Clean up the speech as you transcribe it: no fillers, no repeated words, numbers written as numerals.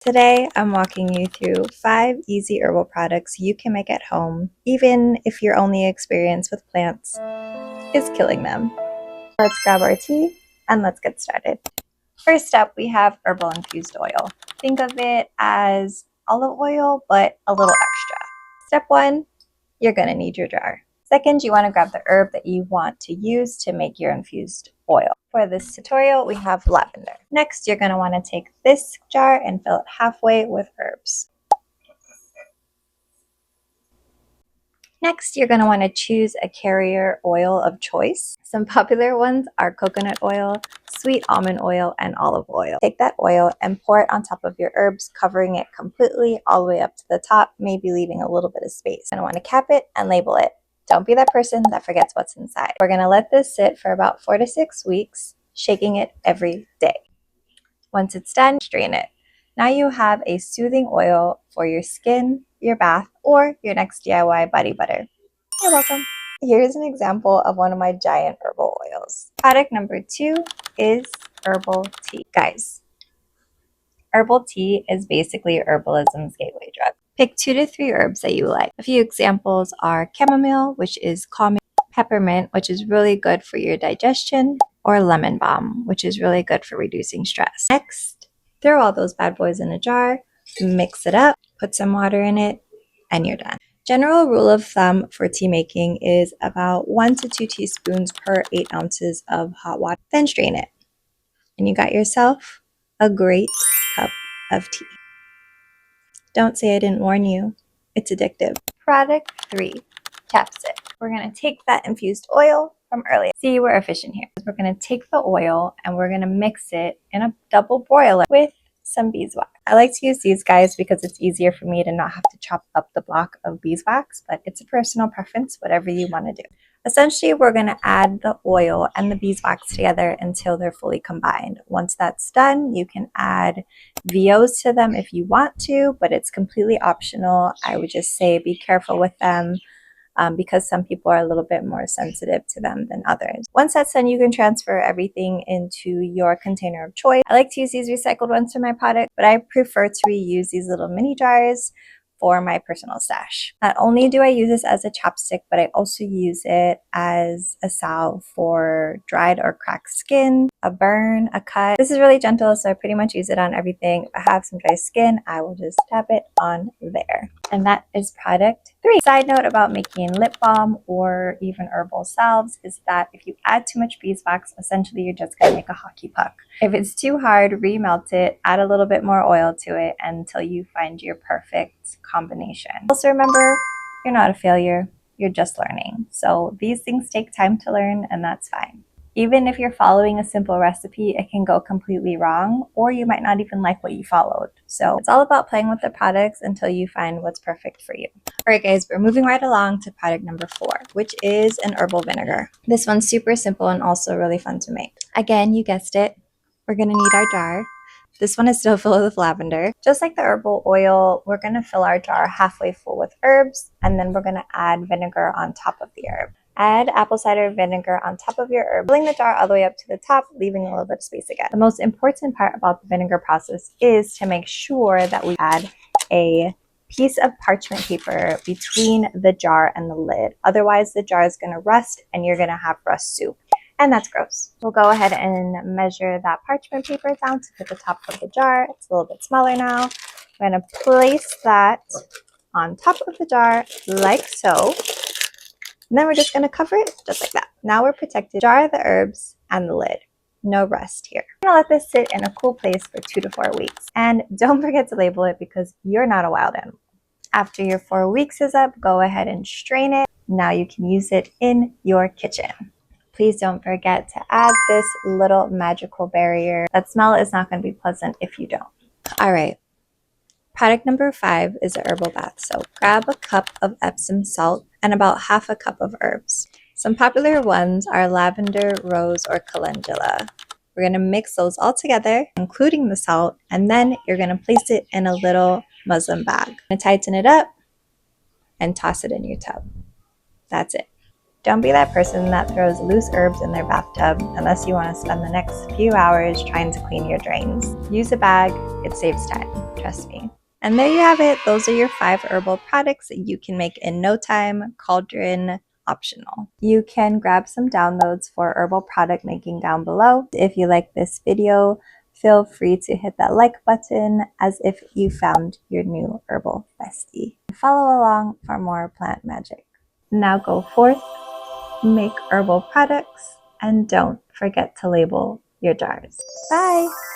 Today, I'm walking you through 5 easy herbal products you can make at home, even if your only experience with plants is killing them. Let's grab our tea and let's get started. First up, we have herbal infused oil. Think of it as olive oil, but a little extra. Step 1, you're going to need your jar. Second, you want to grab the herb that you want to use to make your infused oil. For this tutorial, we have lavender. Next, you're going to want to take this jar and fill it halfway with herbs. Next, you're going to want to choose a carrier oil of choice. Some popular ones are coconut oil, sweet almond oil, and olive oil. Take that oil and pour it on top of your herbs, covering it completely all the way up to the top, maybe leaving a little bit of space. You're going to want to cap it and label it. Don't be that person that forgets what's inside. We're going to let this sit for about 4 to 6 weeks, shaking it every day. Once it's done, strain it. Now you have a soothing oil for your skin, your bath, or your next DIY body butter. You're welcome. Here's an example of one of my giant herbal oils. Product number 2 is herbal tea. Guys, herbal tea is basically Herbalism's gateway drug. Pick 2 to 3 herbs that you like. A few examples are chamomile, which is calming, peppermint, which is really good for your digestion, or lemon balm, which is really good for reducing stress. Next, throw all those bad boys in a jar, mix it up, put some water in it, and you're done. General rule of thumb for tea making is about 1 to 2 teaspoons per 8 ounces of hot water. Then strain it. And you got yourself a great cup of tea. Don't say I didn't warn you. It's addictive. Product 3, capsicum. We're going to take that infused oil from earlier. See, we're efficient here. We're going to take the oil and we're going to mix it in a double boiler with some beeswax. I like to use these guys because it's easier for me to not have to chop up the block of beeswax, but it's a personal preference, whatever you want to do. Essentially, we're going to add the oil and the beeswax together until they're fully combined. Once that's done, you can add VOs to them if you want to, but it's completely optional. I would just say be careful with them because some people are a little bit more sensitive to them than others. Once that's done, you can transfer everything into your container of choice. I like to use these recycled ones for my product, but I prefer to reuse these little mini jars for my personal stash. Not only do I use this as a chapstick, but I also use it as a salve for dried or cracked skin, a burn, a cut. This is really gentle, so I pretty much use it on everything. If I have some dry skin, I will just tap it on there. And that is product 3. Side note about making lip balm or even herbal salves is that if you add too much beeswax, essentially you're just going to make a hockey puck. If it's too hard, remelt it, add a little bit more oil to it until you find your perfect combination. Also remember, you're not a failure, you're just learning. So these things take time to learn, and that's fine. Even if you're following a simple recipe, it can go completely wrong, or you might not even like what you followed. So it's all about playing with the products until you find what's perfect for you. All right, guys, we're moving right along to product number 4, which is an herbal vinegar. This one's super simple and also really fun to make. Again, you guessed it, we're gonna need our jar. This one is still filled with lavender. Just like the herbal oil, we're gonna fill our jar halfway full with herbs, and then we're gonna add vinegar on top of the herb. Add apple cider vinegar on top of your herb, filling the jar all the way up to the top, leaving a little bit of space again. The most important part about the vinegar process is to make sure that we add a piece of parchment paper between the jar and the lid. Otherwise, the jar is going to rust and you're going to have rust soup. And that's gross. We'll go ahead and measure that parchment paper down to the top of the jar. It's a little bit smaller now. I'm going to place that on top of the jar like so. And then we're just going to cover it just like that. Now we're protected. Jar the herbs and the lid. No rust here. I'm going to let this sit in a cool place for 2 to 4 weeks. And don't forget to label it because you're not a wild animal. After your 4 weeks is up, go ahead and strain it. Now you can use it in your kitchen. Please don't forget to add this little magical barrier. That smell is not going to be pleasant if you don't. All right. Product number 5 is a herbal bath soap. Grab a cup of Epsom salt and about half a cup of herbs. Some popular ones are lavender, rose, or calendula. We're going to mix those all together, including the salt, and then you're going to place it in a little muslin bag. You're going to tighten it up and toss it in your tub. That's it. Don't be that person that throws loose herbs in their bathtub unless you want to spend the next few hours trying to clean your drains. Use a bag, it saves time, trust me. And there you have it. Those are your 5 herbal products that you can make in no time. Cauldron optional. You can grab some downloads for herbal product making down below. If you like this video, feel free to hit that like button as if you found your new herbal bestie. Follow along for more plant magic. Now go forth, make herbal products, and don't forget to label your jars. Bye!